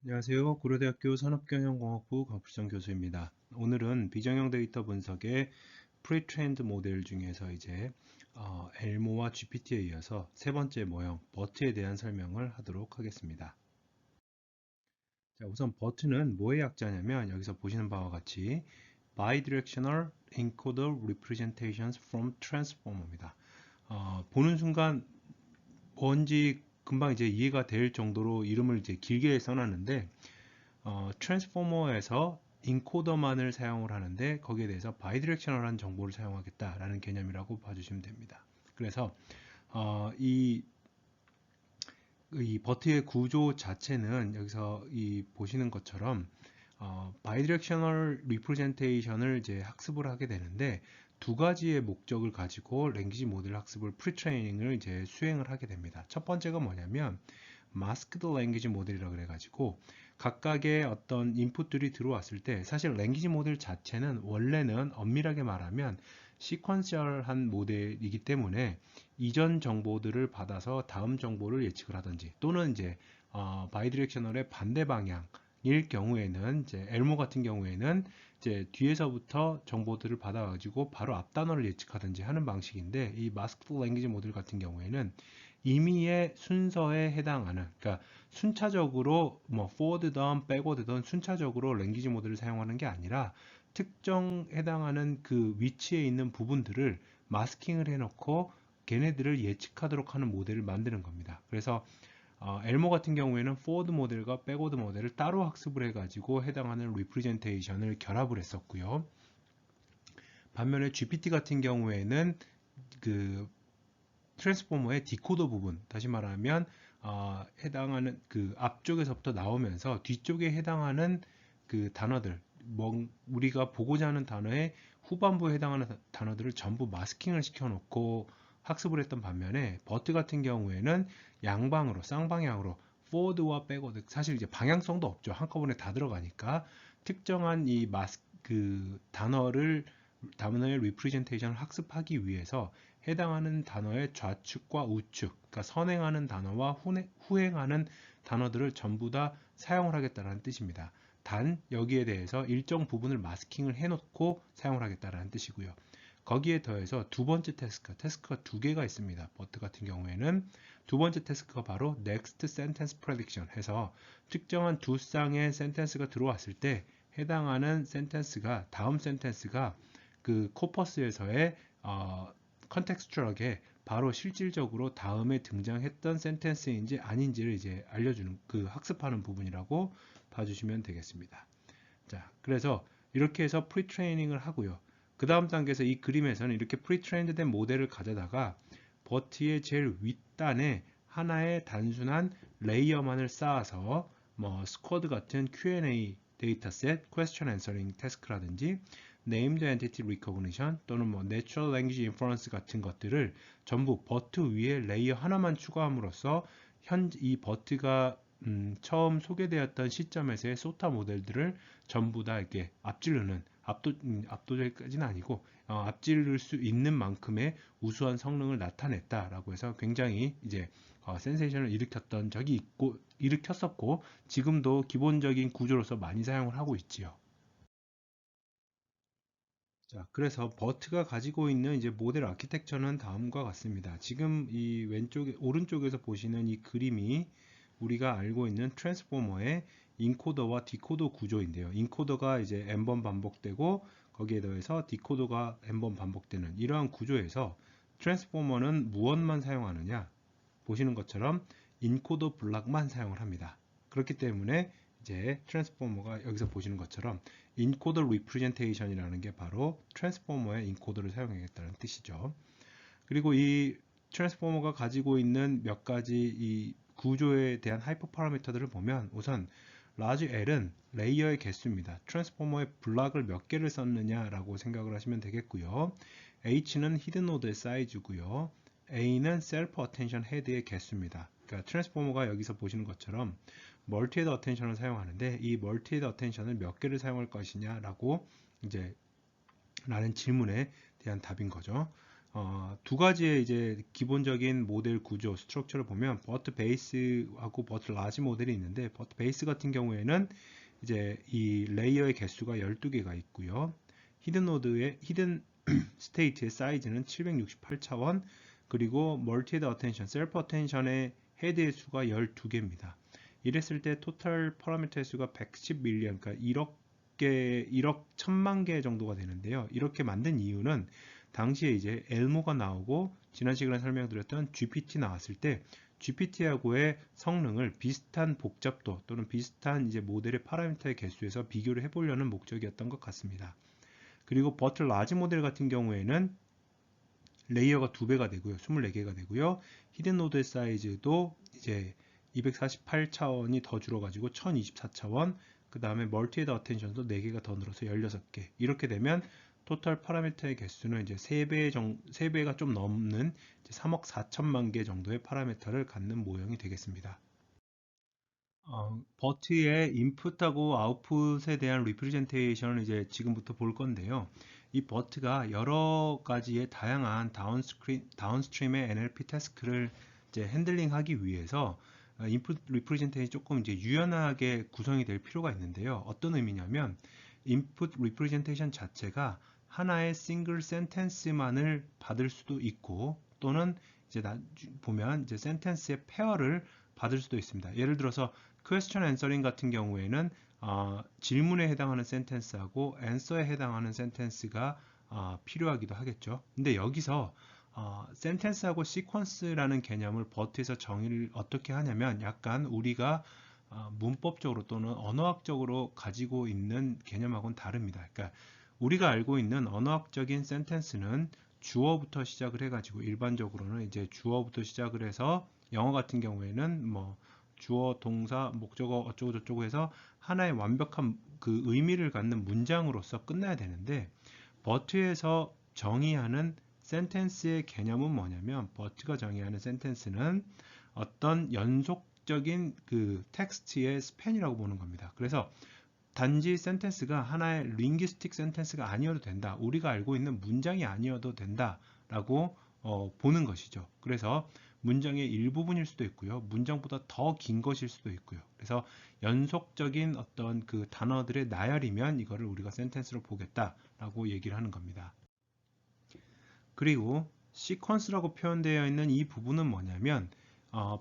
안녕하세요. 고려대학교 산업경영공학부 강필정 교수입니다. 오늘은 비정형 데이터 분석의 프리트레인드 모델 중에서 엘모와 GPT에 이어서 세 번째 모형 버트에 대한 설명을 하도록 하겠습니다. 자, 우선 버트는 뭐의 약자냐면 여기서 보시는 바와 같이 Bidirectional Encoder Representations from Transformer입니다. 보는 순간 뭔지 금방 이해가 될 정도로 이름을 길게 써놨는데 트랜스포머에서 인코더만을 사용을 하는데 거기에 대해서 바이디렉셔널한 정보를 사용하겠다라는 개념이라고 봐주시면 됩니다. 그래서 이 버트의 구조 자체는 여기서 보시는 것처럼 바이디렉셔널 리프레젠테이션을 학습을 하게 되는데 두 가지의 목적을 가지고 랭귀지 모델 학습을 프리트레이닝을 수행을 하게 됩니다. 첫 번째가 뭐냐면 마스크드 랭귀지 모델이라고 그래가지고 각각의 어떤 인풋들이 들어왔을 때 사실 랭귀지 모델 자체는 원래는 엄밀하게 말하면 시퀀셜한 모델이기 때문에 이전 정보들을 받아서 다음 정보를 예측을 하든지 또는 바이디렉셔널의 반대 방향일 경우에는 엘모 같은 경우에는 뒤에서부터 정보들을 받아가지고 바로 앞 단어를 예측하든지 하는 방식인데 이 마스크드 랭귀지 모델 같은 경우에는 임의의 순서에 해당하는, 그러니까 순차적으로 뭐 forward든 backward든 순차적으로 랭귀지 모델을 사용하는 게 아니라 특정 해당하는 그 위치에 있는 부분들을 마스킹을 해놓고 걔네들을 예측하도록 하는 모델을 만드는 겁니다. 그래서 엘모 같은 경우에는 forward 모델과 backward 모델을 따로 학습을 해가지고 해당하는 representation을 결합을 했었고요. 반면에 GPT 같은 경우에는 그 트랜스포머의 디코더 부분, 다시 말하면 해당하는 그 앞쪽에서부터 나오면서 뒤쪽에 해당하는 그 단어들, 우리가 보고자 하는 단어의 후반부에 해당하는 단어들을 전부 마스킹을 시켜놓고 학습을 했던 반면에 버트 같은 경우에는 양방으로 쌍방향으로 forward와 backward, 사실 방향성도 없죠. 한꺼번에 다 들어가니까 특정한 그 단어의 리프레젠테이션을 학습하기 위해서 해당하는 단어의 좌측과 우측, 그러니까 선행하는 단어와 후행하는 단어들을 전부 다 사용을 하겠다는 뜻입니다. 단 여기에 대해서 일정 부분을 마스킹을 해놓고 사용을 하겠다는 뜻이고요. 거기에 더해서 두 번째 태스크가 두 개가 있습니다. 버트 같은 경우에는 두 번째 태스크가 바로 Next Sentence Prediction 해서 특정한 두 쌍의 센텐스가 들어왔을 때 해당하는 센텐스가 다음 센텐스가 그 코퍼스에서의 컨텍스츄얼하게 바로 실질적으로 다음에 등장했던 센텐스인지 아닌지를 알려주는 그 학습하는 부분이라고 봐주시면 되겠습니다. 자, 그래서 이렇게 해서 프리트레이닝을 하고요. 그 다음 단계에서 이 그림에서는 이렇게 프리트레인드 된 모델을 가져다가 버트의 제일 윗단에 하나의 단순한 레이어만을 쌓아서 뭐 스쿼드 같은 Q&A 데이터셋, question answering 태스크라든지 named entity recognition 또는 뭐 natural language inference 같은 것들을 전부 버트 위에 레이어 하나만 추가함으로써 이 버트가 처음 소개되었던 시점에서의 소타 모델들을 전부 다 이렇게 앞지르는 압도적까지는 아니고 앞지를 수 있는 만큼의 우수한 성능을 나타냈다라고 해서 굉장히 센세이션을 일으켰던 적이 있고 일으켰었고 지금도 기본적인 구조로서 많이 사용을 하고 있지요. 자, 그래서 버트가 가지고 있는 모델 아키텍처는 다음과 같습니다. 지금 이 오른쪽에서 보시는 이 그림이 우리가 알고 있는 트랜스포머의 인코더와 디코더 구조인데요. 인코더가 n번 반복되고 거기에 더해서 디코더가 n번 반복되는 이러한 구조에서 트랜스포머는 무엇만 사용하느냐? 보시는 것처럼 인코더 블락만 사용을 합니다. 그렇기 때문에 트랜스포머가 여기서 보시는 것처럼 인코더 리프레젠테이션이라는 게 바로 트랜스포머의 인코더를 사용하겠다는 뜻이죠. 그리고 이 트랜스포머가 가지고 있는 몇 가지 이 구조에 대한 하이퍼 파라미터들을 보면 우선 라지 L은 레이어의 개수입니다. 트랜스포머의 블락을 몇 개를 썼느냐라고 생각을 하시면 되겠고요. H는 히든 노드의 사이즈고요. A는 셀프 어텐션 헤드의 개수입니다. 그러니까 트랜스포머가 여기서 보시는 것처럼 멀티 헤드 어텐션을 사용하는데 이 멀티 헤드 어텐션을 몇 개를 사용할 것이냐라고 라는 질문에 대한 답인 거죠. 두 가지의 이제 기본적인 모델 구조, 스트럭처를 보면 버트 베이스하고 버트 라지 모델이 있는데, 버트 베이스 같은 경우에는 이제 이 레이어의 개수가 12개가 있고요. 히든 스테이트의 사이즈는 768차원, 그리고 멀티헤드 어텐션, 셀프 어텐션의 헤드의 수가 12개입니다. 이랬을 때 토탈 파라미터의 수가 110밀리언, 그러니까 1억 1000만 개 정도가 되는데요. 이렇게 만든 이유는 당시에 이제 엘모가 나오고 지난 시간에 설명드렸던 GPT 나왔을 때 GPT하고의 성능을 비슷한 복잡도 또는 비슷한 이제 모델의 파라미터의 개수에서 비교를 해보려는 목적이었던 것 같습니다. 그리고 버트 라지 모델 같은 경우에는 레이어가 2배가 되고요. 24개가 되고요. 히든 노드의 사이즈도 이제 248차원이 더 줄어가지고 1024차원, 그 다음에 멀티헤드 어텐션도 4개가 더 늘어서 16개. 이렇게 되면 토탈 파라미터의 개수는 이제 3배가 좀 넘는 3억 4천만 개 정도의 파라미터를 갖는 모형이 되겠습니다. 버트의 인풋하고 아웃풋에 대한 리프레젠테이션을 이제 지금부터 볼 건데요. 이 버트가 여러 가지의 다양한 다운스트림의 NLP 태스크를 이제 핸들링하기 위해서 인풋 리프레젠테이션이 조금 이제 유연하게 구성이 될 필요가 있는데요. 어떤 의미냐면 인풋 리프레젠테이션 자체가 하나의 싱글 센텐스만을 받을 수도 있고, 또는 이제 보면 이제 센텐스의 페어를 받을 수도 있습니다. 예를 들어서 question answering 같은 경우에는 질문에 해당하는 센텐스하고 answer에 해당하는 센텐스가 필요하기도 하겠죠. 근데 여기서 센텐스하고 시퀀스라는 개념을 버트에서 정의를 어떻게 하냐면, 약간 우리가 문법적으로 또는 언어학적으로 가지고 있는 개념하고는 다릅니다. 그러니까 우리가 알고 있는 언어학적인 센텐스는 주어부터 시작을 해가지고, 일반적으로는 이제 주어부터 시작을 해서 영어 같은 경우에는 뭐 주어, 동사, 목적어 어쩌고 저쩌고 해서 하나의 완벽한 그 의미를 갖는 문장으로서 끝나야 되는데, 버트에서 정의하는 센텐스의 개념은 뭐냐면, 버트가 정의하는 센텐스는 어떤 연속적인 그 텍스트의 스팬이라고 보는 겁니다. 그래서 단지 센텐스가 하나의 링귀스틱 센텐스가 아니어도 된다, 우리가 알고 있는 문장이 아니어도 된다라고 보는 것이죠. 그래서 문장의 일부분일 수도 있고요, 문장보다 더 긴 것일 수도 있고요. 그래서 연속적인 어떤 그 단어들의 나열이면 이거를 우리가 센텐스로 보겠다라고 얘기를 하는 겁니다. 그리고 시퀀스라고 표현되어 있는 이 부분은 뭐냐면,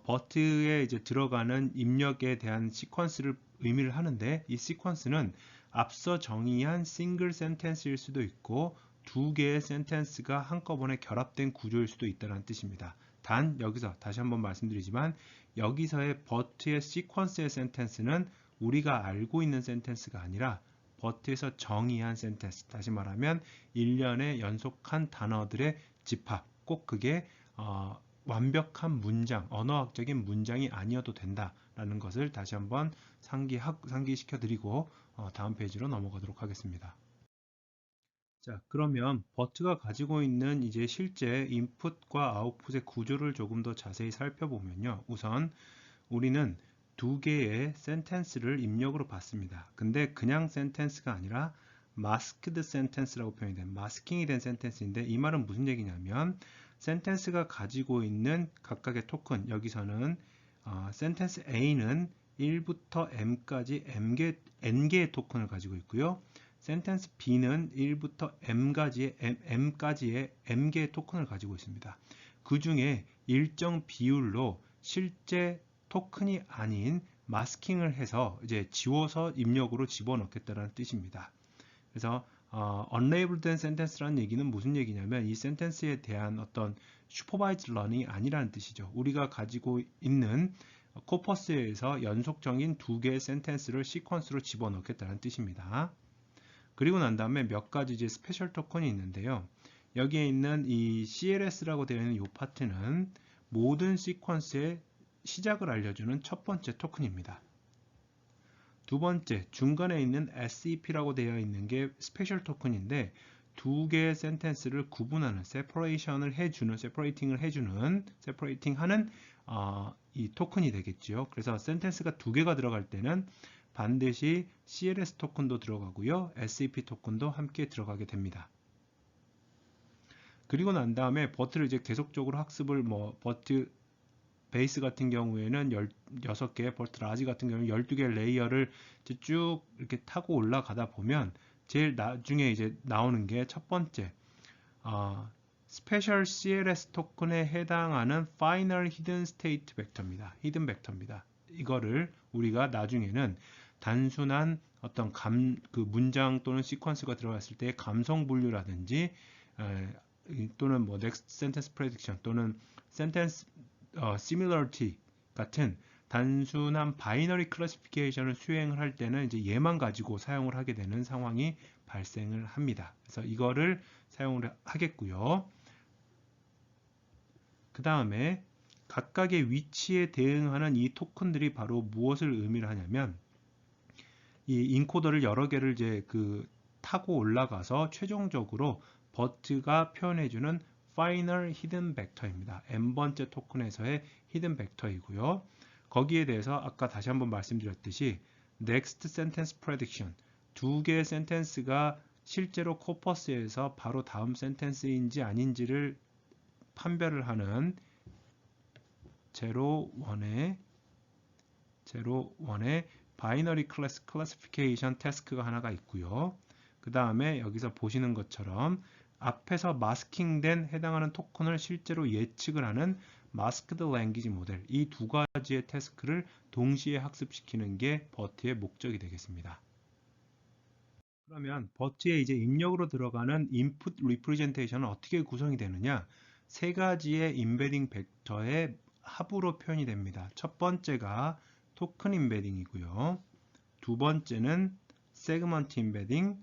버트에 이제 들어가는 입력에 대한 시퀀스를 의미를 하는데, 이 시퀀스는 앞서 정의한 싱글 센텐스일 수도 있고 2개의 센텐스가 한꺼번에 결합된 구조일 수도 있다는 뜻입니다. 단 여기서 다시 한번 말씀드리지만, 여기서의 버트의 시퀀스의 센텐스는 우리가 알고 있는 센텐스가 아니라 버트에서 정의한 센텐스, 다시 말하면 일련의 연속한 단어들의 집합, 꼭 그게 완벽한 문장, 언어학적인 문장이 아니어도 된다라는 것을 다시 한번 상기시켜 드리고 다음 페이지로 넘어가도록 하겠습니다. 자, 그러면 버트가 가지고 있는 이제 실제 인풋과 아웃풋의 구조를 조금 더 자세히 살펴보면요. 우선 우리는 2개의 센텐스를 입력으로 받습니다. 근데 그냥 센텐스가 아니라 마스크드 센텐스라고 표현이 된, 마스킹이 된 센텐스인데, 이 말은 무슨 얘기냐면, 센텐스가 가지고 있는 각각의 토큰, 여기서는 센텐스 A는 1부터 M까지 N개의 토큰을 가지고 있고요. 센텐스 B는 1부터 M까지의 M개의 토큰을 가지고 있습니다. 그 중에 일정 비율로 실제 토큰이 아닌 마스킹을 해서 이제 지워서 입력으로 집어넣겠다는 뜻입니다. 그래서 unlabeled sentence라는 얘기는 무슨 얘기냐면, 이 센텐스에 대한 어떤 슈퍼바이즈 러닝이 아니라는 뜻이죠. 우리가 가지고 있는 코퍼스에서 연속적인 2개의 센텐스를 시퀀스로 집어넣겠다는 뜻입니다. 그리고 난 다음에 몇 가지 이제 스페셜 토큰이 있는데요. 여기에 있는 이 CLS라고 되어 있는 이 파트는 모든 시퀀스의 시작을 알려주는 첫 번째 토큰입니다. 두 번째, 중간에 있는 SEP라고 되어 있는 게 스페셜 토큰인데, 2개의 센텐스를 구분하는, separating을 해주는 이 토큰이 되겠죠. 그래서 센텐스가 2개가 들어갈 때는 반드시 CLS 토큰도 들어가고요, SEP 토큰도 함께 들어가게 됩니다. 그리고 난 다음에 버트를 이제 계속적으로 학습을 뭐 버트 베이스 같은 경우에는 16개, 버트 라지 같은 경우는 12개 레이어를 이제 쭉 이렇게 타고 올라가다 보면 제일 나중에 이제 나오는 게 첫 번째 스페셜 CLS 토큰에 해당하는 Final Hidden State 벡터입니다. 히든 벡터입니다. 이거를 우리가 나중에는 단순한 어떤 그 문장 또는 시퀀스가 들어갔을 때 감성 분류라든지 또는 뭐 next sentence prediction 또는 sentence similarity 같은 단순한 바이너리 클래시피케이션을 수행을 할 때는 이제 얘만 가지고 사용을 하게 되는 상황이 발생을 합니다. 그래서 이거를 사용을 하겠고요. 그 다음에 각각의 위치에 대응하는 이 토큰들이 바로 무엇을 의미를 하냐면 이 인코더를 여러 개를 이제 타고 올라가서 최종적으로 버트가 표현해주는 파이널 히든 벡터입니다. n번째 토큰에서의 히든 벡터이고요. 거기에 대해서 아까 다시 한번 말씀드렸듯이 next sentence prediction 두 개의 센텐스가 실제로 코퍼스에서 바로 다음 센텐스인지 아닌지를 판별을 하는 0, 1의 바이너리 클래시피케이션 태스크가 하나가 있고요. 그 다음에 여기서 보시는 것처럼 앞에서 마스킹된 해당하는 토큰을 실제로 예측을 하는 마스크드 랭귀지 모델 이 두 가지의 태스크를 동시에 학습시키는 게 버트의 목적이 되겠습니다. 그러면 버트에 이제 입력으로 들어가는 인풋 리프레젠테이션은 어떻게 구성이 되느냐? 세 가지의 임베딩 벡터의 합으로 표현이 됩니다. 첫 번째가 토큰 임베딩이고요. 두 번째는 세그먼트 임베딩,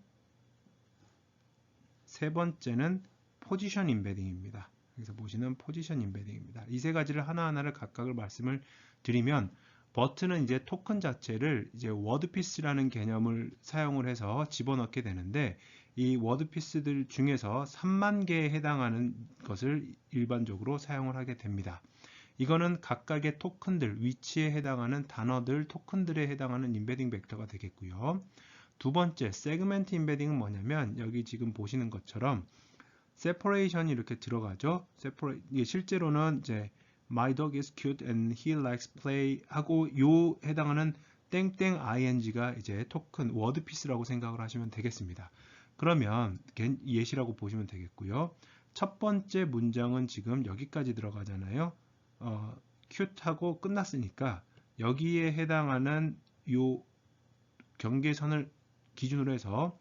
세 번째는 포지션 임베딩입니다. 여기서 보시는 포지션 임베딩입니다. 이 세 가지를 하나하나를 각각을 말씀을 드리면 버트는 이제 토큰 자체를 이제 워드피스라는 개념을 사용을 해서 집어넣게 되는데 이 워드피스들 중에서 3만 개에 해당하는 것을 일반적으로 사용을 하게 됩니다. 이거는 각각의 토큰들, 위치에 해당하는 단어들, 토큰들에 해당하는 임베딩 벡터가 되겠고요. 두 번째, 세그멘트 임베딩은 뭐냐면 여기 지금 보시는 것처럼 separation이 이렇게 들어가죠. 실제로는 이제 My dog is cute and he likes play 하고 요 해당하는 땡땡 ing가 이제 토큰 워드피스라고 생각을 하시면 되겠습니다. 그러면 예시라고 보시면 되겠고요. 첫 번째 문장은 지금 여기까지 들어가잖아요. cute하고 끝났으니까 여기에 해당하는 요 경계선을 기준으로 해서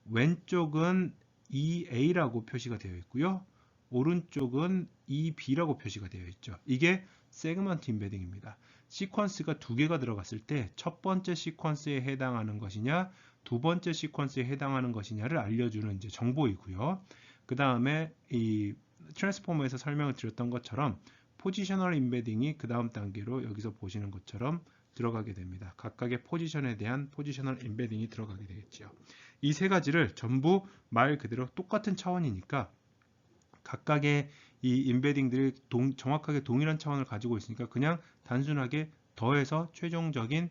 왼쪽은 EA라고 표시가 되어 있고요. 오른쪽은 EB라고 표시가 되어 있죠. 이게 세그먼트 임베딩입니다. 시퀀스가 두 개가 들어갔을 때 첫 번째 시퀀스에 해당하는 것이냐, 두 번째 시퀀스에 해당하는 것이냐를 알려주는 이제 정보이고요. 그 다음에 이 트랜스포머에서 설명을 드렸던 것처럼 포지셔널 임베딩이 그 다음 단계로 여기서 보시는 것처럼 들어가게 됩니다. 각각의 포지션에 대한 포지셔널 임베딩이 들어가게 되겠죠. 이 세 가지를 전부 말 그대로 똑같은 차원이니까 각각의 이 임베딩들이 정확하게 동일한 차원을 가지고 있으니까 그냥 단순하게 더해서 최종적인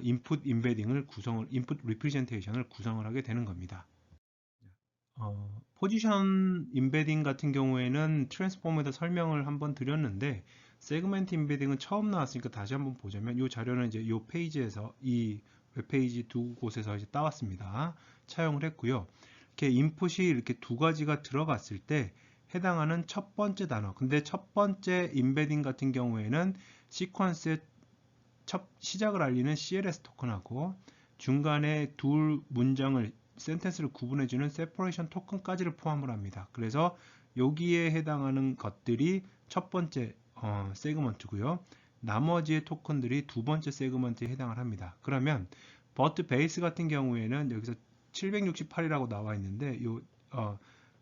인풋 임베딩을 인풋 리프레젠테이션을 구성을 하게 되는 겁니다. 포지션 임베딩 같은 경우에는 트랜스포머에다 설명을 한번 드렸는데 세그멘트 임베딩은 처음 나왔으니까 다시 한번 보자면 이 자료는 이제 이 페이지에서 이 웹페이지 두 곳에서 이제 따왔습니다. 차용을 했고요. 이렇게 인풋이 이렇게 두 가지가 들어갔을 때 해당하는 첫 번째 단어. 근데 첫 번째 임베딩 같은 경우에는 시퀀스의 첫 시작을 알리는 CLS 토큰하고 중간에 둘 문장을 센텐스를 구분해주는 세퍼레이션 토큰까지를 포함을 합니다. 그래서 여기에 해당하는 것들이 첫 번째 세그먼트고요. 나머지의 토큰들이 두 번째 세그먼트에 해당을 합니다. 그러면 버트 베이스 같은 경우에는 여기서 768이라고 나와 있는데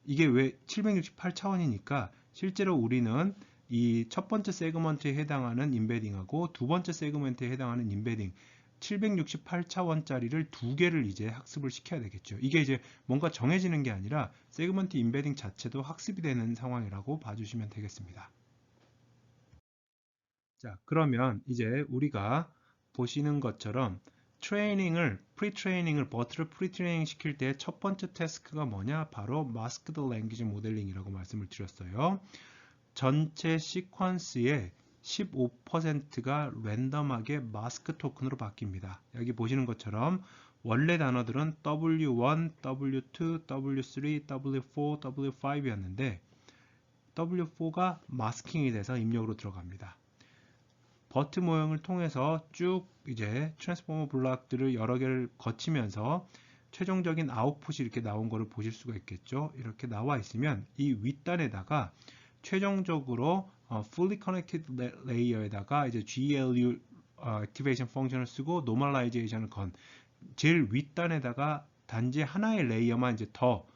이게 왜 768 차원이니까 실제로 우리는 이 첫 번째 세그먼트에 해당하는 임베딩하고 두 번째 세그먼트에 해당하는 임베딩 768차원짜리를 두 개를 이제 학습을 시켜야 되겠죠. 이게 이제 뭔가 정해지는 게 아니라 세그먼트 임베딩 자체도 학습이 되는 상황이라고 봐주시면 되겠습니다. 자, 그러면 이제 우리가 보시는 것처럼 버트를 프리트레이닝 시킬 때 첫 번째 태스크가 뭐냐? 바로 마스크드 랭귀지 모델링이라고 말씀을 드렸어요. 전체 시퀀스의 15%가 랜덤하게 마스크 토큰으로 바뀝니다. 여기 보시는 것처럼 원래 단어들은 W1, W2, W3, W4, W5였는데 W4가 마스킹이 돼서 입력으로 들어갑니다. 버트 모형을 통해서 쭉 이제 트랜스포머 블록들을 여러 개를 거치면서 최종적인 아웃풋이 이렇게 나온 거를 보실 수가 있겠죠. 이렇게 나와 있으면 이 윗단에다가 최종적으로 fully connected layer에다가 이제 GLU activation 펑션을 쓰고 normalization을 건 제일 윗단에다가 단지 하나의 레이어만 이제 더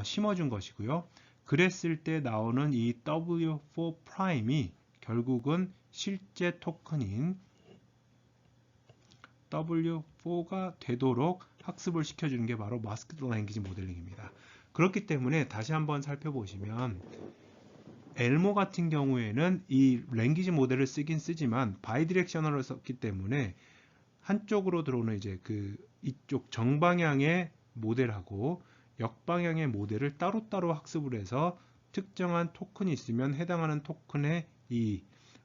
심어준 것이고요. 그랬을 때 나오는 이 W4 프라임이 결국은 실제 토큰인 W4가 되도록 학습을 시켜주는 게 바로 마스크드 랭귀지 모델링입니다. 그렇기 때문에 다시 한번 살펴보시면 엘모 같은 경우에는 이 랭귀지 모델을 쓰긴 쓰지만 바이디렉셔널을 썼기 때문에 한쪽으로 들어오는 이제 이쪽 정방향의 모델하고 역방향의 모델을 따로따로 학습을 해서 특정한 토큰이 있으면 해당하는 토큰의 이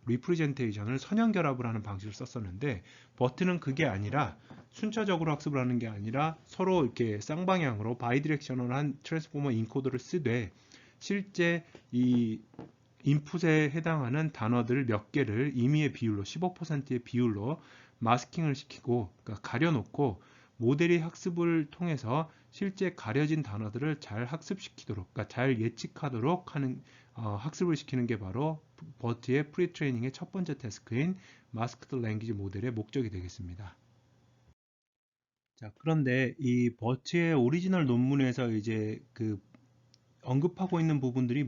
리프레젠테이션을 선형 결합을 하는 방식을 썼었는데 버트는 그게 아니라 순차적으로 학습을 하는 게 아니라 서로 이렇게 쌍방향으로 바이디렉셔널한 트랜스포머 인코더를 쓰되 실제 이 인풋에 해당하는 단어들 몇 개를 임의의 비율로 15%의 비율로 마스킹을 시키고 그러니까 가려놓고 모델이 학습을 통해서 실제 가려진 단어들을 잘 학습시키도록 그러니까 잘 예측하도록 하는 학습을 시키는 게 바로 버트의 프리트레이닝의 첫 번째 태스크인 마스크드 랭귀지 모델의 목적이 되겠습니다. 자, 그런데 이 버트의 오리지널 논문에서 이제 언급하고 있는 부분들이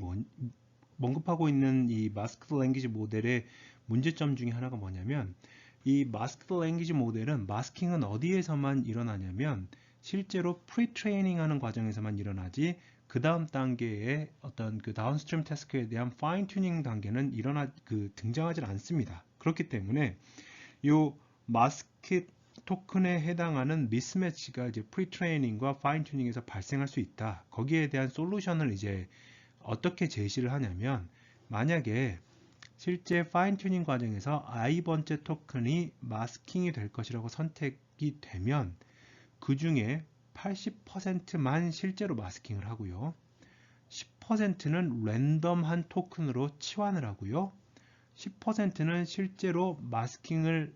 언급하고 있는 이 마스크드 랭귀지 모델의 문제점 중에 하나가 뭐냐면 이 마스크드 랭귀지 모델은 마스킹은 어디에서만 일어나냐면 실제로 프리트레이닝 하는 과정에서만 일어나지 그 다음 단계의 어떤 다운스트림 태스크에 대한 파인 튜닝 단계는 등장하지 않습니다. 그렇기 때문에 이 마스크 토큰에 해당하는 미스매치가 이제 프리트레이닝과 파인 튜닝에서 발생할 수 있다. 거기에 대한 솔루션을 이제 어떻게 제시를 하냐면 만약에 실제 파인 튜닝 과정에서 i번째 토큰이 마스킹이 될 것이라고 선택이 되면 그 중에 80%만 실제로 마스킹을 하고요. 10%는 랜덤한 토큰으로 치환을 하고요. 10%는 실제로 마스킹을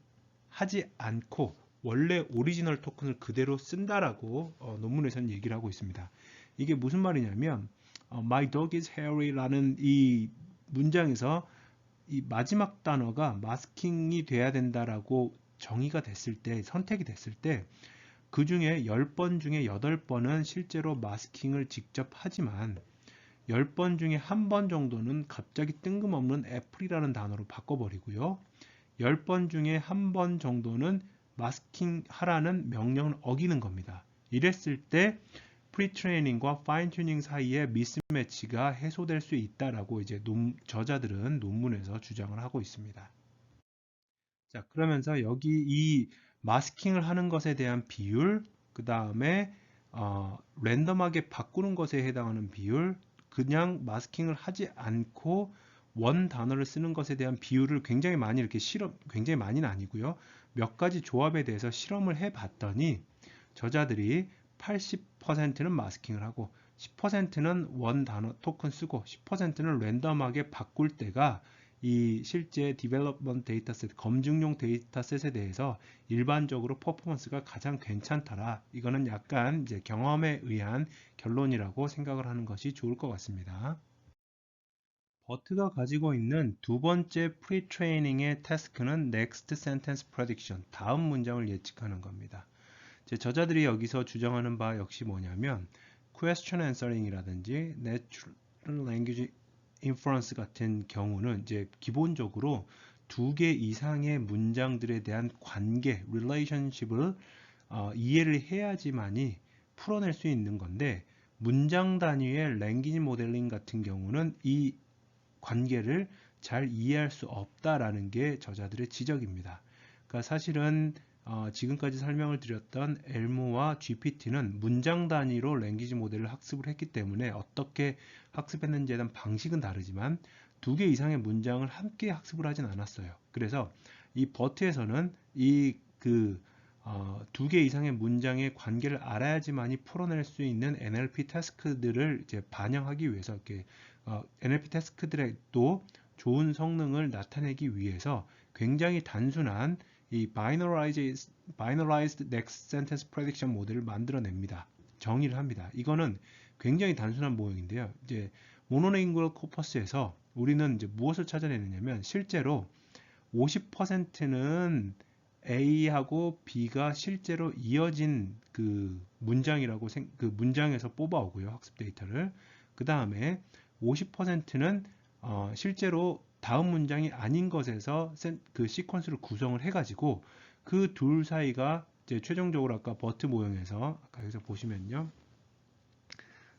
하지 않고 원래 오리지널 토큰을 그대로 쓴다라고 논문에서는 얘기를 하고 있습니다. 이게 무슨 말이냐면 My dog is hairy 라는 이 문장에서 이 마지막 단어가 마스킹이 돼야 된다라고 정의가 됐을 때, 선택이 됐을 때 그 중에 10번 중에 8번은 실제로 마스킹을 직접 하지만 10번 중에 1번 정도는 갑자기 뜬금없는 애플이라는 단어로 바꿔버리고요. 10번 중에 1번 정도는 마스킹 하라는 명령을 어기는 겁니다. 이랬을 때 프리트레이닝과 파인 튜닝 사이의 미스매치가 해소될 수 있다라고 이제 저자들은 논문에서 주장을 하고 있습니다. 자, 그러면서 여기 이 마스킹을 하는 것에 대한 비율, 그 다음에 랜덤하게 바꾸는 것에 해당하는 비율, 그냥 마스킹을 하지 않고 원 단어를 쓰는 것에 대한 비율을 굉장히 많이 이렇게 굉장히 많이는 아니고요. 몇 가지 조합에 대해서 실험을 해 봤더니 저자들이 80%는 마스킹을 하고 10%는 원 단어 토큰 쓰고 10%는 랜덤하게 바꿀 때가 이 실제 디벨롭먼트 데이터셋, 검증용 데이터셋에 대해서 일반적으로 퍼포먼스가 가장 괜찮더라. 이거는 약간 이제 경험에 의한 결론이라고 생각을 하는 것이 좋을 것 같습니다. 버트가 가지고 있는 두 번째 프리트레이닝의 태스크는 Next Sentence Prediction, 다음 문장을 예측하는 겁니다. 저자들이 여기서 주장하는 바 역시 뭐냐면 Question Answering이라든지 Natural Language Inference 같은 경우는 이제 기본적으로 두 개 이상의 문장들에 대한 관계, relationship을 이해를 해야지만이 풀어낼 수 있는 건데 문장 단위의 랭귀지 모델링 같은 경우는 이 관계를 잘 이해할 수 없다라는 게 저자들의 지적입니다. 그러니까 사실은 지금까지 설명을 드렸던 엘모와 GPT는 문장 단위로 랭귀지 모델을 학습을 했기 때문에 어떻게 학습했는지에 대한 방식은 다르지만 두 개 이상의 문장을 함께 학습을 하진 않았어요. 그래서 이 버트에서는 두 개 이상의 문장의 관계를 알아야지만이 풀어낼 수 있는 NLP 태스크들을 이제 반영하기 위해서 NLP 태스크들에도 좋은 성능을 나타내기 위해서 굉장히 단순한 이 Binarized Next Sentence Prediction 모델을 만들어냅니다. 정의를 합니다. 이거는 굉장히 단순한 모형인데요. 이제 모노링구얼 코퍼스에서 우리는 이제 무엇을 찾아내느냐면 실제로 50%는 A하고 B가 실제로 이어진 그 문장이라고 그 문장에서 뽑아오고요. 학습 데이터를. 그 다음에 50%는 실제로 다음 문장이 아닌 것에서 그 시퀀스를 구성을 해가지고 그 둘 사이가 이제 최종적으로 아까 버트 모형에서 아까 여기서 보시면요.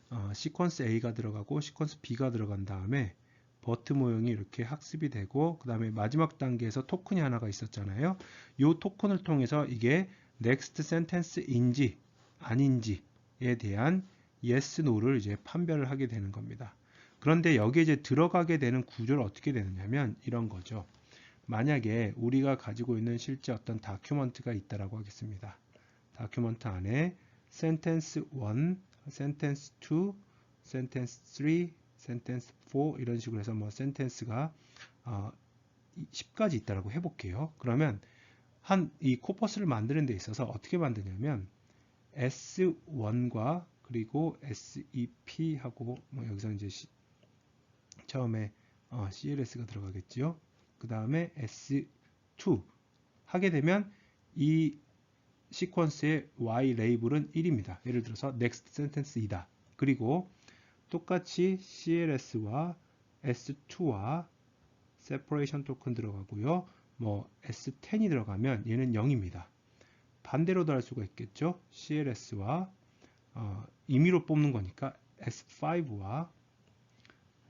시퀀스 A가 들어가고 시퀀스 B가 들어간 다음에 버트 모형이 이렇게 학습이 되고 그 다음에 마지막 단계에서 토큰이 하나가 있었잖아요. 이 토큰을 통해서 이게 next sentence인지 아닌지에 대한 yes, no를 이제 판별을 하게 되는 겁니다. 그런데 여기에 이제 들어가게 되는 구조를 어떻게 되느냐면 이런 거죠. 만약에 우리가 가지고 있는 실제 어떤 다큐먼트가 있다라고 하겠습니다. 다큐먼트 안에 sentence 1, sentence 2, sentence 3, sentence 4 이런 식으로 해서 뭐 sentence가 10가지 있다라고 해볼게요. 그러면 이 코퍼스를 만드는 데 있어서 어떻게 만드냐면 S1과 그리고 SEP하고 뭐 여기서 이제 처음에 CLS가 들어가겠죠. 그 다음에 S2 하게 되면 이 시퀀스의 Y 레이블은 1입니다. 예를 들어서 next sentence이다. 그리고 똑같이 CLS와 S2와 separation token 들어가고요. 뭐 S10이 들어가면 얘는 0입니다. 반대로도 할 수가 있겠죠. CLS와 임의로 뽑는 거니까 S5와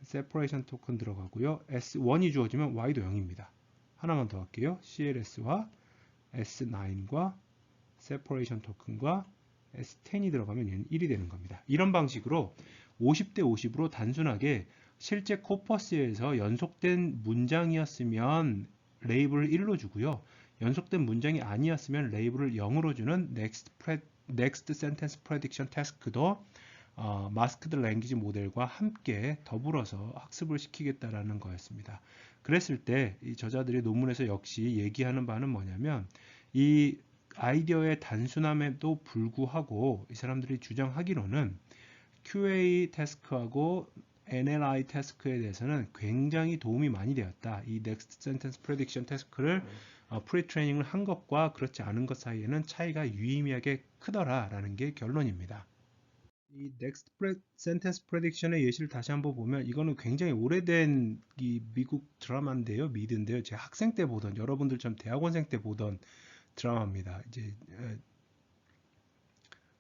separation token 들어가고요. S1이 주어지면 Y도 0입니다. 하나만 더 할게요. CLS와 S9과 separation token과 S10이 들어가면 얘는 1이 되는 겁니다. 이런 방식으로 50대 50으로 단순하게 실제 코퍼스에서 연속된 문장이었으면 레이블을 1로 주고요. 연속된 문장이 아니었으면 레이블을 0으로 주는 Next Sentence Prediction Task도 마스크드 랭귀지 모델과 함께 더불어서 학습을 시키겠다라는 거였습니다. 그랬을 때 이 저자들이 논문에서 역시 얘기하는 바는 뭐냐면 이 아이디어의 단순함에도 불구하고 이 사람들이 주장하기로는 QA 태스크하고 NLI 태스크에 대해서는 굉장히 도움이 많이 되었다. 이 Next Sentence Prediction 태스크를 프리트레이닝을 한 것과 그렇지 않은 것 사이에는 차이가 유의미하게 크더라라는 게 결론입니다. 이 Next Sentence Prediction의 예시를 다시 한번 보면 이거는 굉장히 오래된 이 미국 드라마인데요. 미드인데요. 제 학생 때 보던 여러분들처럼 대학원생 때 보던 드라마입니다. 이제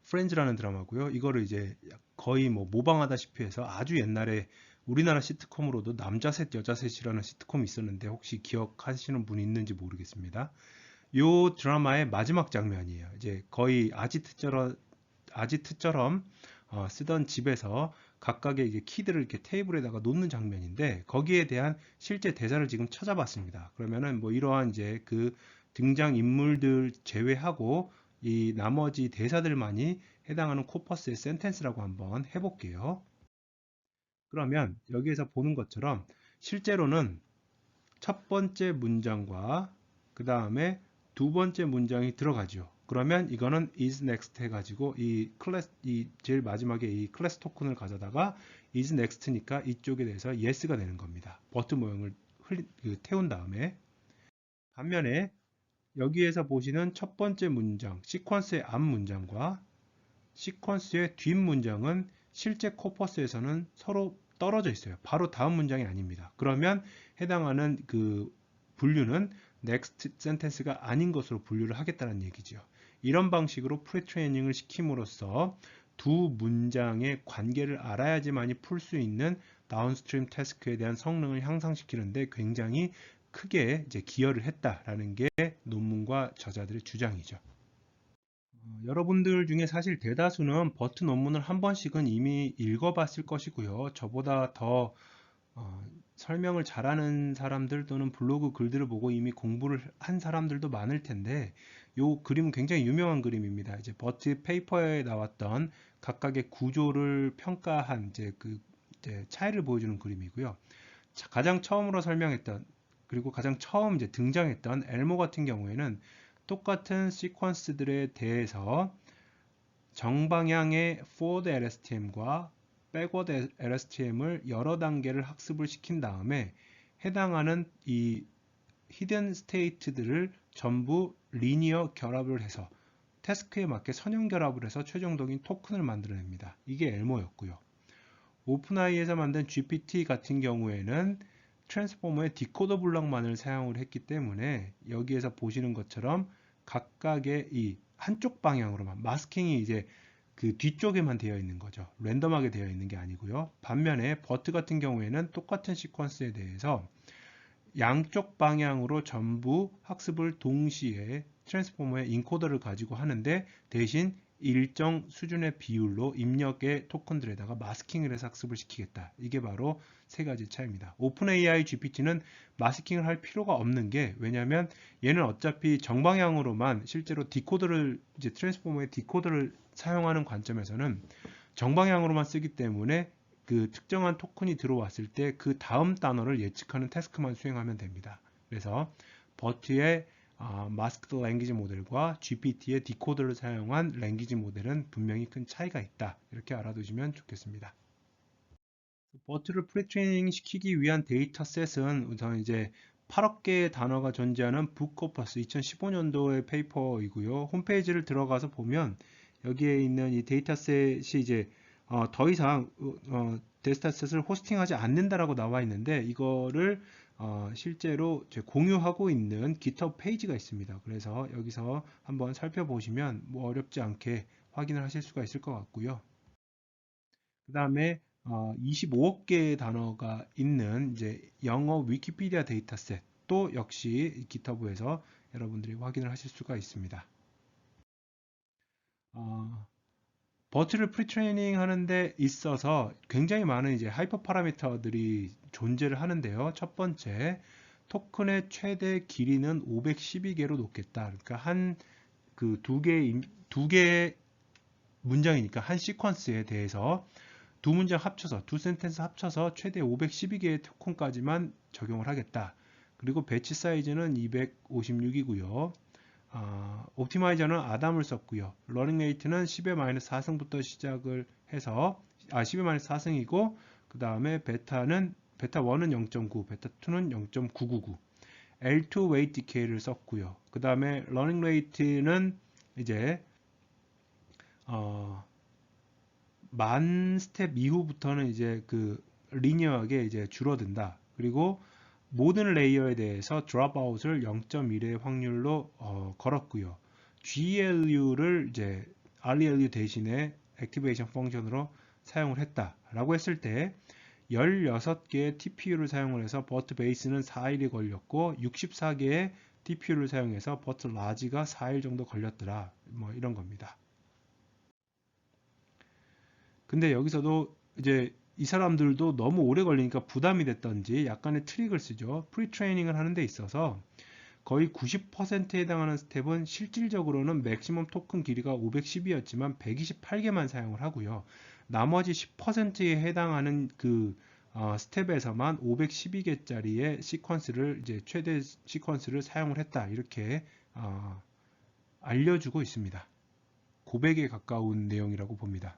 프렌즈라는 드라마고요. 이거를 이제 거의 뭐 모방하다시피 해서 아주 옛날에 우리나라 시트콤으로도 남자 셋 여자 셋이라는 시트콤이 있었는데 혹시 기억하시는 분이 있는지 모르겠습니다. 요 드라마의 마지막 장면이에요. 이제 거의 아지트처럼 쓰던 집에서 각각의 이제 키들을 이렇게 테이블에다가 놓는 장면인데 거기에 대한 실제 대사를 지금 찾아봤습니다. 그러면은 뭐 이러한 이제 그 등장 인물들 제외하고 이 나머지 대사들만이 해당하는 코퍼스의 센텐스라고 한번 해볼게요. 그러면 여기에서 보는 것처럼 실제로는 첫 번째 문장과 그 다음에 두 번째 문장이 들어가죠. 그러면 이거는 is next 해가지고 이 제일 마지막에 이 클래스 토큰을 가져다가 is next니까 이쪽에 대해서 yes가 되는 겁니다. 버튼 모형을 태운 다음에 반면에 여기에서 보시는 첫 번째 문장, 시퀀스의 앞 문장과 시퀀스의 뒷 문장은 실제 코퍼스에서는 서로 떨어져 있어요. 바로 다음 문장이 아닙니다. 그러면 해당하는 그 분류는 next sentence가 아닌 것으로 분류를 하겠다는 얘기죠. 이런 방식으로 프리트레이닝을 시킴으로써 두 문장의 관계를 알아야지만이 풀 수 있는 다운스트림 태스크에 대한 성능을 향상시키는데 굉장히 크게 이제 기여를 했다라는 게 논문과 저자들의 주장이죠. 여러분들 중에 사실 대다수는 버트 논문을 한 번씩은 이미 읽어봤을 것이고요. 저보다 더 설명을 잘하는 사람들 또는 블로그 글들을 보고 이미 공부를 한 사람들도 많을 텐데, 이 그림은 굉장히 유명한 그림입니다. 이제 버트 페이퍼에 나왔던 각각의 구조를 평가한 이제 차이를 보여주는 그림이고요. 가장 처음으로 설명했던, 그리고 가장 처음 이제 등장했던 엘모 같은 경우에는 똑같은 시퀀스들에 대해서 정방향의 forward LSTM과 backward LSTM을 여러 단계를 학습을 시킨 다음에 해당하는 이 hidden state들을 전부 리니어 결합을 해서 태스크에 맞게 선형 결합을 해서 최종적인 토큰을 만들어냅니다. 이게 엘모였고요. 오픈AI에서 만든 GPT 같은 경우에는 트랜스포머의 디코더 블럭만을 사용을 했기 때문에 여기에서 보시는 것처럼 각각의 이 한쪽 방향으로만 마스킹이 이제 그 뒤쪽에만 되어 있는 거죠. 랜덤하게 되어 있는 게 아니고요. 반면에 버트 같은 경우에는 똑같은 시퀀스에 대해서 양쪽 방향으로 전부 학습을 동시에 트랜스포머의 인코더를 가지고 하는데, 대신 일정 수준의 비율로 입력의 토큰들에다가 마스킹을 해서 학습을 시키겠다. 이게 바로 세 가지 차이입니다. 오픈AI GPT는 마스킹을 할 필요가 없는 게, 왜냐하면 얘는 어차피 정방향으로만, 실제로 디코더를 이제 트랜스포머의 디코더를 사용하는 관점에서는 정방향으로만 쓰기 때문에 그 특정한 토큰이 들어왔을 때 그 다음 단어를 예측하는 태스크만 수행하면 됩니다. 그래서 버트의 마스크드 랭귀지 모델과 GPT의 디코더를 사용한 랭귀지 모델은 분명히 큰 차이가 있다. 이렇게 알아두시면 좋겠습니다. 버트를 프리트레이닝 시키기 위한 데이터셋은 우선 이제 8억 개의 단어가 존재하는 북코퍼스 2015년도의 페이퍼이고요. 홈페이지를 들어가서 보면 여기에 있는 이 데이터셋이 이제 더 이상 데이터셋을 호스팅하지 않는다라고 나와 있는데, 이거를 실제로 공유하고 있는 GitHub 페이지가 있습니다. 그래서 여기서 한번 살펴보시면 뭐 어렵지 않게 확인을 하실 수가 있을 것 같고요. 그 다음에 25억 개의 단어가 있는 이제 영어 위키피디아 데이터셋도 역시 GitHub에서 여러분들이 확인을 하실 수가 있습니다. 버트를 프리트레이닝 하는데 있어서 굉장히 많은 이제 하이퍼 파라미터들이 존재를 하는데요. 첫 번째, 토큰의 최대 길이는 512개로 놓겠다. 그러니까 두 개의 문장이니까 한 시퀀스에 대해서 두 문장 합쳐서, 두 센텐스 합쳐서 최대 512개의 토큰까지만 적용을 하겠다. 그리고 배치 사이즈는 256이고요. 옵티마이저는 아담을 썼고요. 러닝 레이트는 10의 마이너스 4승부터 시작을 해서 10의 마이너스 4승이고, 그 다음에 베타 1은 0.9, 베타 2는 0.999, L2 웨이트 디케이를 썼고요. 그 다음에 러닝 레이트는 이제 만 스텝 이후부터는 이제 그 리니어하게 이제 줄어든다. 그리고 모든 레이어에 대해서 드롭아웃을 0.1의 확률로 걸었고요. GLU를 이제 RLU 대신에 액티베이션 펑션으로 사용을 했다라고 했을 때 16개의 TPU를 사용을 해서 버트 베이스는 4일이 걸렸고 64개의 TPU를 사용해서 버트 라지가 4일 정도 걸렸더라. 뭐 이런 겁니다. 근데 여기서도 이제 이 사람들도 너무 오래 걸리니까 부담이 됐던지 약간의 트릭을 쓰죠. 프리트레이닝을 하는 데 있어서 거의 90%에 해당하는 스텝은 실질적으로는 맥시멈 토큰 길이가 510이었지만 128개만 사용을 하고요. 나머지 10%에 해당하는 그 스텝에서만 512개짜리의 시퀀스를 이제 최대 시퀀스를 사용을 했다. 이렇게 알려주고 있습니다. 고백에 가까운 내용이라고 봅니다.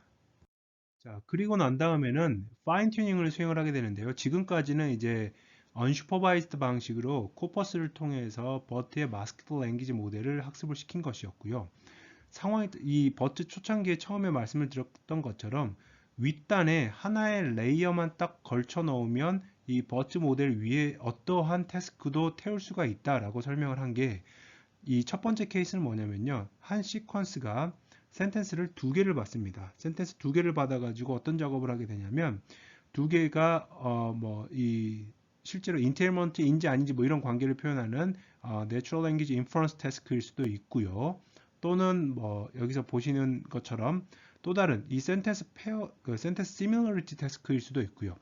자, 그리고 난 다음에는 파인 튜닝을 수행을 하게 되는데요. 지금까지는 이제 언슈퍼바이즈드 방식으로 코퍼스를 통해서 버트의 마스크드 랭귀지 모델을 학습을 시킨 것이었고요. 이 버트 초창기에 처음에 말씀을 드렸던 것처럼 윗단에 하나의 레이어만 딱 걸쳐 넣으면 이 버트 모델 위에 어떠한 태스크도 태울 수가 있다라고 설명을 한 게, 이 첫 번째 케이스는 뭐냐면요. 한 시퀀스가 센텐스를 두 개를 받습니다. 센텐스 두 개를 받아가지고 어떤 작업을 하게 되냐면, 두 개가 이 실제로 인테일먼트인지 아닌지 뭐 이런 관계를 표현하는 Natural Language Inference Task일 수도 있고요. 또는 뭐 여기서 보시는 것처럼 또 다른 이 센텐스 페어, 그 센텐스 시밀러리티 태스크일 수도 있고요.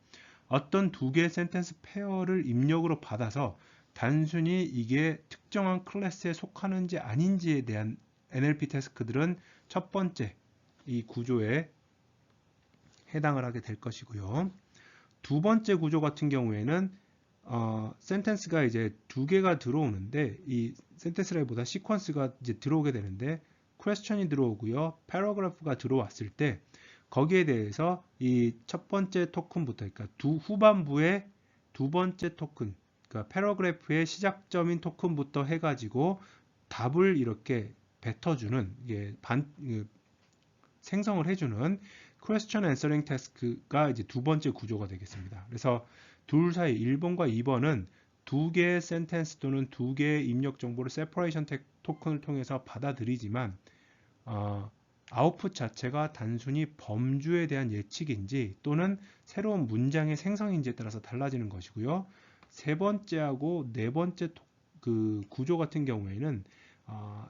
어떤 두 개의 센텐스 페어를 입력으로 받아서 단순히 이게 특정한 클래스에 속하는지 아닌지에 대한 NLP 태스크들은 첫 번째 이 구조에 해당을 하게 될 것이고요. 두 번째 구조 같은 경우에는 센텐스가 이제 두 개가 들어오는데 이 센텐스라기보다 시퀀스가 이제 들어오게 되는데 퀘스천이 들어오고요. 패러그래프가 들어왔을 때 거기에 대해서 이 첫 번째 토큰부터 그러니까 후반부의 두 번째 토큰 그러니까 패러그래프의 시작점인 토큰부터 해가지고 답을 이렇게 뱉어주는 이게 생성을 해주는 Question Answering Task가 이제 두 번째 구조가 되겠습니다. 그래서 둘 사이 1번과 2번은 두 개의 센텐스 또는 두 개의 입력 정보를 세퍼레이션 토큰을 통해서 받아들이지만 아웃풋 자체가 단순히 범주에 대한 예측인지 또는 새로운 문장의 생성인지에 따라서 달라지는 것이고요. 세 번째하고 네 번째 그 구조 같은 경우에는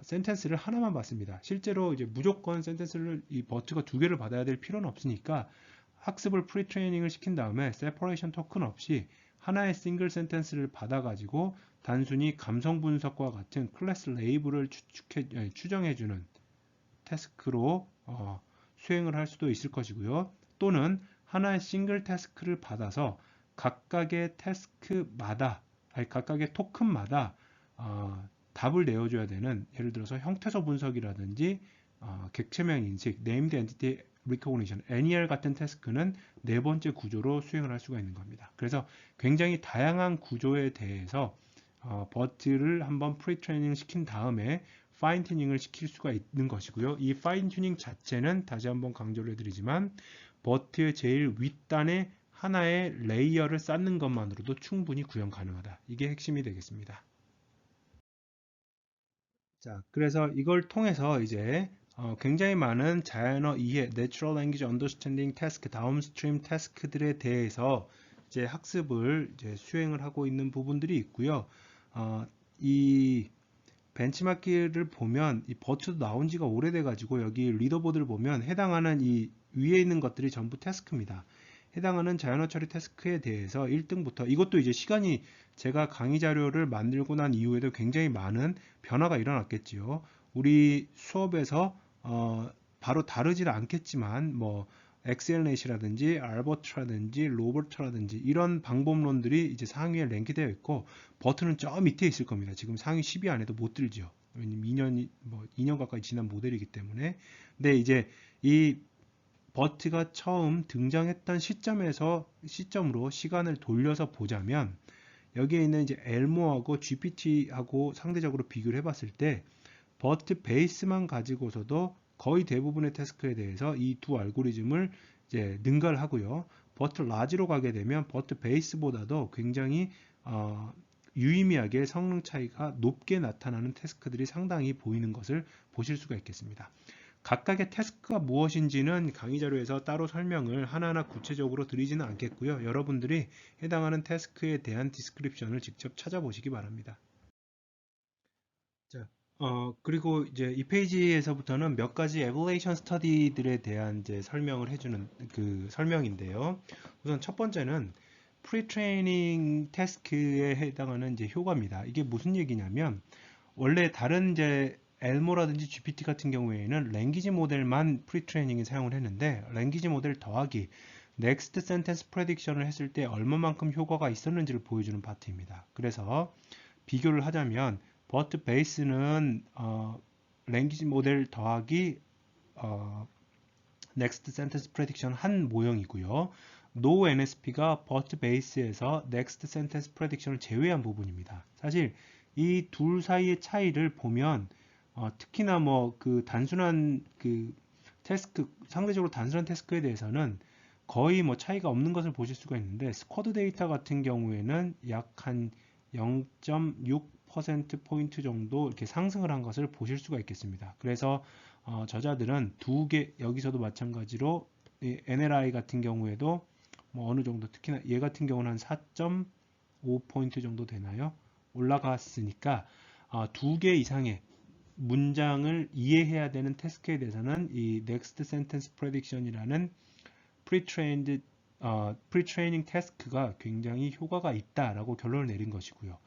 센텐스를 하나만 받습니다. 실제로 이제 무조건 센텐스를 이 버트가 두 개를 받아야 될 필요는 없으니까 학습을 프리트레이닝을 시킨 다음에 세퍼레이션 토큰 없이 하나의 싱글 센텐스를 받아가지고 단순히 감성 분석과 같은 클래스 레이블을 추정해주는 태스크로 수행을 할 수도 있을 것이고요. 또는 하나의 싱글 태스크를 받아서 각각의 태스크마다 각각의 토큰마다 답을 내어줘야 되는 예를 들어서 형태소 분석이라든지 객체명 인식, Named Entity Recognition, NER 같은 태스크는 네 번째 구조로 수행을 할 수가 있는 겁니다. 그래서 굉장히 다양한 구조에 대해서 버트를 한번 프리트레이닝 시킨 다음에 파인 튜닝을 시킬 수가 있는 것이고요. 이 파인 튜닝 자체는 다시 한번 강조를 해드리지만 버트의 제일 윗단에 하나의 레이어를 쌓는 것만으로도 충분히 구현 가능하다. 이게 핵심이 되겠습니다. 자, 그래서 이걸 통해서 이제 굉장히 많은 자연어 이해, Natural Language Understanding Task, 다운스트림 태스크들에 대해서 이제 학습을 이제 수행을 하고 있는 부분들이 있고요. 이 벤치마킹을 보면 이 버트도 나온 지가 오래돼 가지고 여기 리더보드를 보면 해당하는 이 위에 있는 것들이 전부 태스크입니다. 해당하는 자연어 처리 태스크에 대해서 1등부터 이것도 이제 시간이 제가 강의 자료를 만들고 난 이후에도 굉장히 많은 변화가 일어났겠지요. 우리 수업에서 바로 다르지는 않겠지만 뭐 엑셀넷이라든지 알버트라든지 로버트라든지 이런 방법론들이 이제 상위에 랭크되어 있고 버튼은 저 밑에 있을 겁니다. 지금 상위 10위 안에도 못 들죠. 왜냐면 2년 가까이 지난 모델이기 때문에. 근데 이제 이 버트가 처음 등장했던 시점으로 시간을 돌려서 보자면 여기에 있는 이제 엘모하고 GPT하고 상대적으로 비교를 해봤을 때 버트 베이스만 가지고서도 거의 대부분의 태스크에 대해서 이 두 알고리즘을 이제 능가를 하고요. 버트 라지로 가게 되면 버트 베이스보다도 굉장히 유의미하게 성능 차이가 높게 나타나는 태스크들이 상당히 보이는 것을 보실 수가 있겠습니다. 각각의 태스크가 무엇인지는 강의 자료에서 따로 설명을 하나하나 구체적으로 드리지는 않겠고요. 여러분들이 해당하는 태스크에 대한 디스크립션을 직접 찾아보시기 바랍니다. 자, 그리고 이제 이 페이지에서부터는 몇 가지 에볼레이션 스터디들에 대한 이제 설명을 해주는 그 설명인데요. 우선 첫 번째는 프리트레이닝 태스크에 해당하는 이제 효과입니다. 이게 무슨 얘기냐면 원래 다른 이제 엘모라든지 GPT 같은 경우에는 랭귀지 모델만 프리트레이닝에 사용을 했는데 랭귀지 모델 더하기 넥스트 센텐스 프레딕션을 했을 때 얼마만큼 효과가 있었는지를 보여주는 파트입니다. 그래서 비교를 하자면 버트 베이스는 랭귀지 모델 더하기 넥스트 센텐스 프레딕션 한 모형이고요. 노 NSP가 버트 베이스에서 넥스트 센텐스 프레딕션을 제외한 부분입니다. 사실 이 둘 사이의 차이를 보면 특히나 뭐 그 단순한 그 태스크 상대적으로 단순한 태스크에 대해서는 거의 뭐 차이가 없는 것을 보실 수가 있는데 스쿼드 데이터 같은 경우에는 약 한 0.6%포인트 정도 이렇게 상승을 한 것을 보실 수가 있겠습니다. 그래서 저자들은 두 개 여기서도 마찬가지로 NLI 같은 경우에도 뭐 어느 정도 특히나 얘 같은 경우는 한 5포인트 정도 되나요? 올라갔으니까 2개 이상의 문장을 이해해야 되는 태스크에 대해서는 이 Next Sentence Prediction이라는 pre-training 태스크가 굉장히 효과가 있다라고 결론을 내린 것이고요.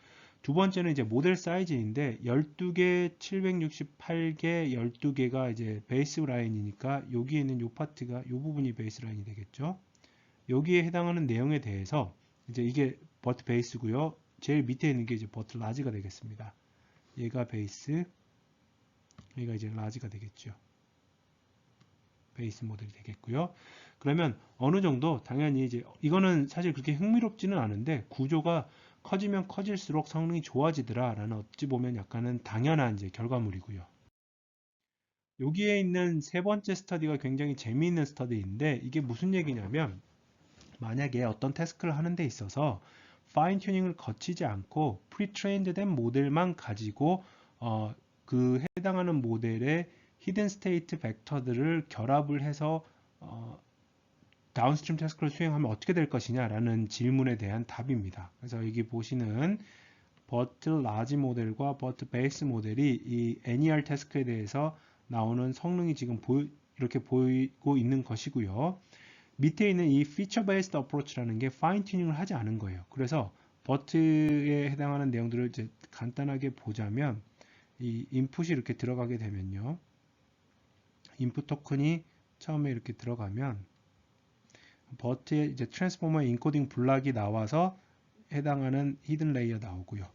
두 번째는 이제 모델 사이즈인데 12개, 768개, 12개가 이제 베이스 라인이니까 여기에 있는 이 파트가 이 부분이 베이스 라인이 되겠죠. 여기에 해당하는 내용에 대해서 이제 이게 버트 베이스고요. 제일 밑에 있는 게 이제 버트 라지가 되겠습니다. 얘가 베이스, 얘가 이제 라지가 되겠죠. 베이스 모델이 되겠고요. 그러면 어느 정도 당연히 이제 이거는 사실 그렇게 흥미롭지는 않은데 구조가 커지면 커질수록 성능이 좋아지더라 라는 어찌 보면 약간은 당연한 이제 결과물이고요. 여기에 있는 세 번째 스터디가 굉장히 재미있는 스터디인데 이게 무슨 얘기냐면 만약에 어떤 태스크를 하는 데 있어서 파인 튜닝을 거치지 않고 프리트레인드 된 모델만 가지고 그 해당하는 모델의 히든 스테이트 벡터들을 결합을 해서 다운스트림 태스크를 수행하면 어떻게 될 것이냐라는 질문에 대한 답입니다. 그래서 여기 보시는 버트 라지 모델과 버트 베이스 모델이 이 NER 태스크에 대해서 나오는 성능이 지금 이렇게 보이고 있는 것이고요. 밑에 있는 이 feature based approach라는 게 파인 튜닝을 하지 않은 거예요. 그래서 버트에 해당하는 내용들을 이제 간단하게 보자면 이 인풋이 이렇게 들어가게 되면요. 인풋 토큰이 처음에 이렇게 들어가면 버트에 이제 트랜스포머 인코딩 블락이 나와서 해당하는 히든 레이어 나오고요.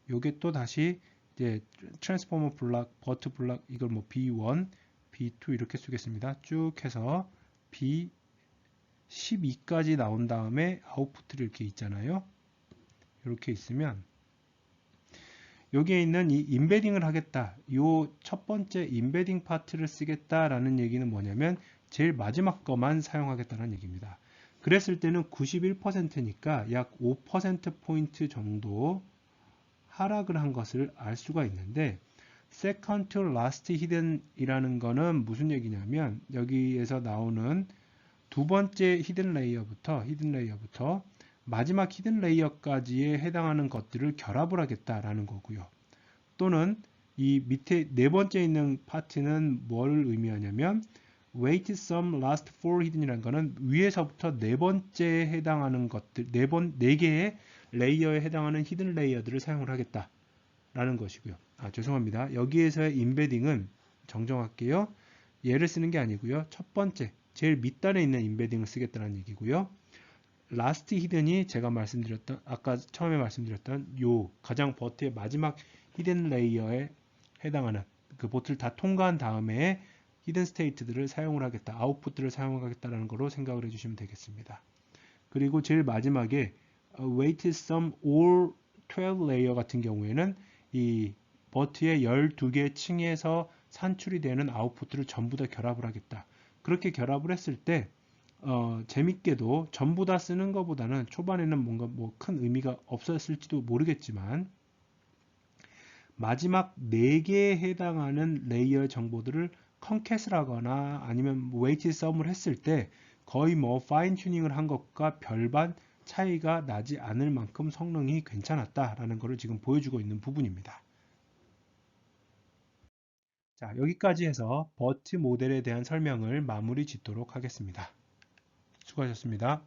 요게 또 다시 이제 트랜스포머 블락, 버트 블락 이걸 뭐 B1, B2 이렇게 쓰겠습니다. 쭉 해서 B12까지 나온 다음에 아웃풋들이 이렇게 있잖아요. 이렇게 있으면 여기에 있는 이 임베딩을 하겠다. 요 첫 번째 임베딩 파트를 쓰겠다라는 얘기는 뭐냐면 제일 마지막 거만 사용하겠다는 얘기입니다. 그랬을 때는 91%니까 약 5%포인트 정도 하락을 한 것을 알 수가 있는데 second to last hidden이라는 거는 무슨 얘기냐면 여기에서 나오는 두 번째 히든 레이어부터 마지막 히든 레이어까지에 해당하는 것들을 결합을 하겠다라는 거고요. 또는 이 밑에 네 번째 있는 파트는 뭘 의미하냐면 wait some last for hidden이라는 거는 위에서부터 네 번째에 해당하는 것들, 네 개의 레이어에 해당하는 히든 레이어들을 사용을 하겠다라는 것이고요. 죄송합니다. 여기에서의 임베딩은 정정할게요. 얘를 쓰는 게 아니고요. 첫 번째, 제일 밑단에 있는 임베딩을 쓰겠다는 얘기고요. 라스트 히든이 제가 말씀드렸던 아까 처음에 말씀드렸던 요 가장 버트의 마지막 히든 레이어에 해당하는 그 버트를 다 통과한 다음에 히든 스테이트들을 사용을 하겠다, 아웃풋들을 사용하겠다라는 거로 생각을 해주시면 되겠습니다. 그리고 제일 마지막에 wait some all 12 레이어 같은 경우에는 이 버트의 12개 층에서 산출이 되는 아웃풋들을 전부 다 결합을 하겠다. 그렇게 결합을 했을 때 재밌게도 전부 다 쓰는 것보다는 초반에는 뭔가 뭐 큰 의미가 없었을지도 모르겠지만 마지막 4개에 해당하는 레이어 정보들을 컨캣을 하거나 아니면 웨이티드 썸을 했을 때 거의 뭐 파인 튜닝을 한 것과 별반 차이가 나지 않을 만큼 성능이 괜찮았다라는 것을 지금 보여주고 있는 부분입니다. 자, 여기까지 해서 버트 모델에 대한 설명을 마무리 짓도록 하겠습니다. 수고하셨습니다.